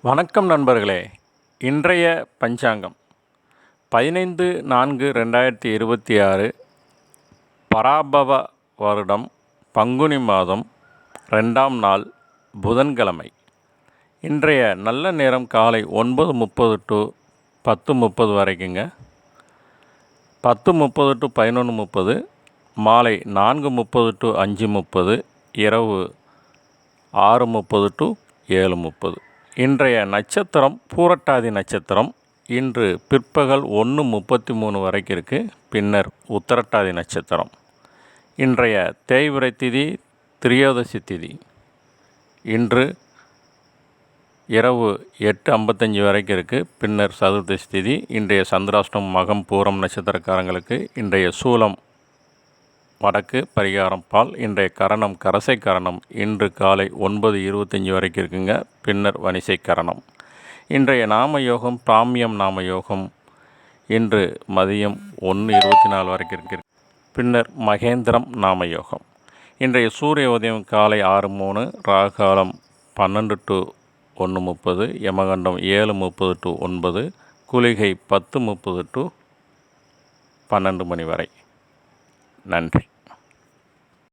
வணக்கம் நண்பர்களே. இன்றைய பஞ்சாங்கம் 15/4/2026 பராபவ வருடம் பங்குனி மாதம் 2ஆம் நாள் புதன்கிழமை. இன்றைய நல்ல நேரம் காலை 9:30 to 10:30 வரைக்குங்க. 10:30 to 11:30, மாலை 4:30 to 5:30, இரவு 6:30 to 7:30. இன்றைய நட்சத்திரம் பூரட்டாதி நட்சத்திரம். இன்று பிற்பகல் 1:33 வரைக்கும் இருக்குது. பின்னர் உத்திரட்டாதி நட்சத்திரம். இன்றைய தேய்பிறை திதி திரியோதசி திதி. இன்று இரவு 8:55 வரைக்கும் இருக்குது. பின்னர் சதுர்தசி திதி. இன்றைய சந்திராஷ்டமம் மகம் பூரம் நட்சத்திரக்காரங்களுக்கு. இன்றைய சூலம் வடக்கு, பரிகாரம் பால். இன்றைய கரணம் கரசை கரணம். இன்று காலை 9:25 வரைக்கும் இருக்குங்க. பின்னர் வணிசை கரணம். இன்றைய நாம யோகம் பிராமியம் நாம யோகம். இன்று மதியம் 1:24 வரைக்கும் இருக்கு. பின்னர் மகேந்திரம் நாம யோகம். இன்றைய சூரிய உதயம் காலை 6:03, ராகாலம் 12 to 1:30, யமகண்டம் 7:30 to 9, குளிகை 10:30 to 12 மணி வரை. நன்றி.